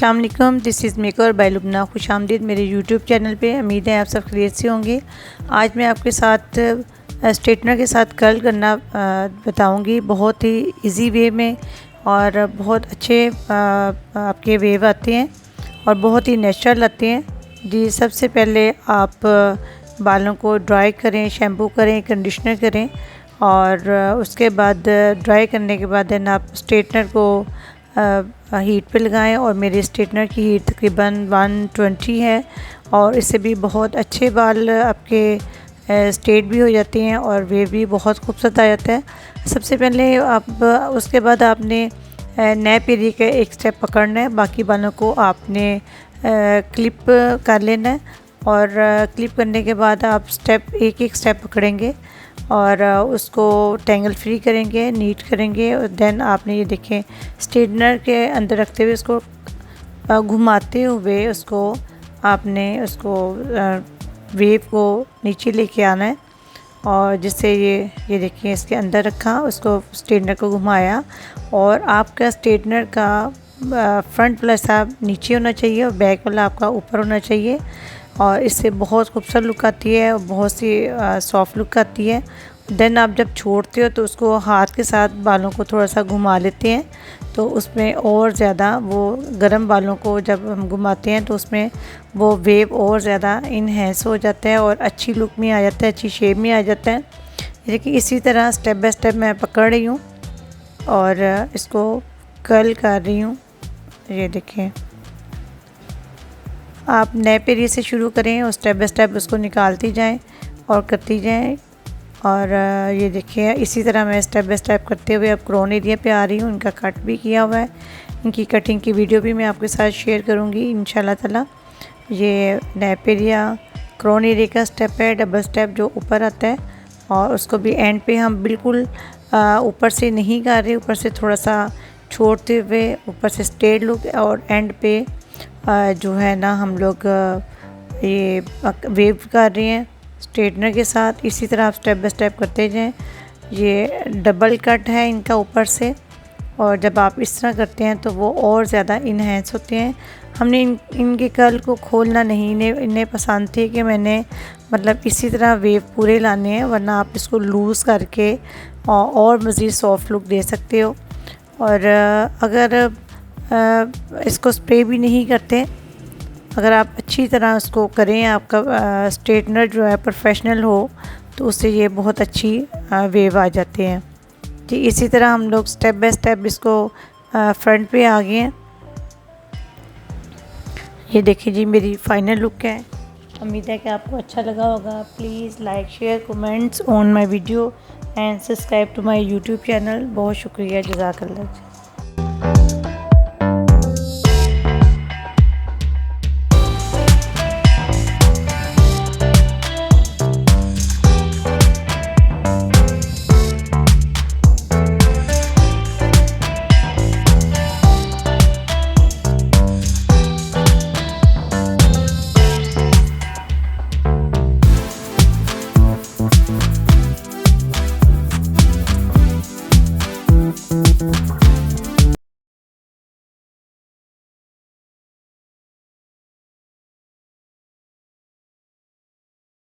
अस्सलाम वालेकुम, this is maker by Lubna. खुश आमदीद मेरे यूट्यूब चैनल पे। उम्मीद है आप सब खैरियत से होंगे। आज मैं आपके साथ स्ट्रेटनर के साथ कर्ल करना बताऊंगी, बहुत ही इजी वे में, और बहुत अच्छे आपके वेव आते हैं और बहुत ही नेचुरल आते हैं जी। सबसे पहले आप बालों को ड्राई करें, शैम्पू करें, कंडीशनर करें, और उसके बाद ड्राई करने के बाद देन आप स्ट्रेटनर को हीट पे लगाएं। और मेरे स्ट्रेटनर की हीट तकरीबन 120 है, और इससे भी बहुत अच्छे बाल आपके स्ट्रेट भी हो जाते हैं और वेव भी बहुत खूबसूरत आ जाता है। सबसे पहले आप उसके बाद आपने नैप एरिया का एक स्टेप पकड़ना है, बाकी बालों को आपने क्लिप कर लेना है। और क्लिप करने के बाद आप एक एक स्टेप पकड़ेंगे और उसको टेंगल फ्री करेंगे, नीट करेंगे। और देन आपने ये देखें, स्ट्रेटनर के अंदर रखते हुए उसको घुमाते हुए उसको आपने वेव को नीचे लेके आना है। और जिससे ये देखिए, इसके अंदर रखा, उसको स्ट्रेटनर को घुमाया, और आपका स्ट्रेटनर का फ्रंट वाला हिस्सा नीचे होना चाहिए और बैक वाला आपका ऊपर होना चाहिए। और इससे बहुत खूबसूरत लुक आती है और बहुत सी सॉफ्ट लुक आती है। देन आप जब छोड़ते हो तो उसको हाथ के साथ बालों को थोड़ा सा घुमा लेते हैं, तो उसमें और ज़्यादा वो गर्म बालों को जब हम घुमाते हैं तो उसमें वो वेव और ज़्यादा इन्हेंस हो जाता है और अच्छी लुक में आ जाता है, अच्छी शेप में आ जाता है। देखिए, इसी तरह स्टेप बाय स्टेप मैं पकड़ रही हूँ और इसको कर्ल कर रही हूँ। ये देखें, आप नैप एरिया से शुरू करें और स्टेप बाय स्टेप उसको निकालती जाएं और करती जाएं। और ये देखिए, इसी तरह मैं स्टेप बाय स्टेप करते हुए अब क्रोन एरिया पे आ रही हूँ। इनका कट भी किया हुआ है, इनकी कटिंग की वीडियो भी मैं आपके साथ शेयर करूँगी इंशाल्लाह ताला। ये नैप एरिया क्रोन एरिया का स्टेप है, डबल स्टेप जो ऊपर आता है, और उसको भी एंड पे हम बिल्कुल ऊपर से नहीं कर रहे, ऊपर से थोड़ा सा छोड़ते हुए ऊपर से स्ट्रेट लुक, और एंड पे जो है ना हम लोग ये वेव कर रहे हैं स्ट्रेटनर के साथ। इसी तरह आप स्टेप बाय स्टेप करते जाएं। ये डबल कट है इनका ऊपर से, और जब आप इस तरह करते हैं तो वो और ज़्यादा इन्हेंस होते हैं। हमने इनके कर्ल को खोलना नहीं, इन्हें पसंद थी कि मैंने मतलब इसी तरह वेव पूरे लाने हैं, वरना आप इसको लूज़ करके और मज़ीद सॉफ्ट लुक दे सकते हो। और अगर इसको स्प्रे भी नहीं करते, अगर आप अच्छी तरह उसको करें, आपका स्ट्रेटनर जो है प्रोफेशनल हो, तो उससे ये बहुत अच्छी वेव आ जाते हैं जी। इसी तरह हम लोग स्टेप बाय स्टेप इसको फ्रंट पे आ गए हैं। ये देखिए जी, मेरी फाइनल लुक है। उम्मीद है कि आपको अच्छा लगा होगा। Please like, share, comments on my video and subscribe to my YouTube channel. बहुत शुक्रिया, जज़ाकल्लाह।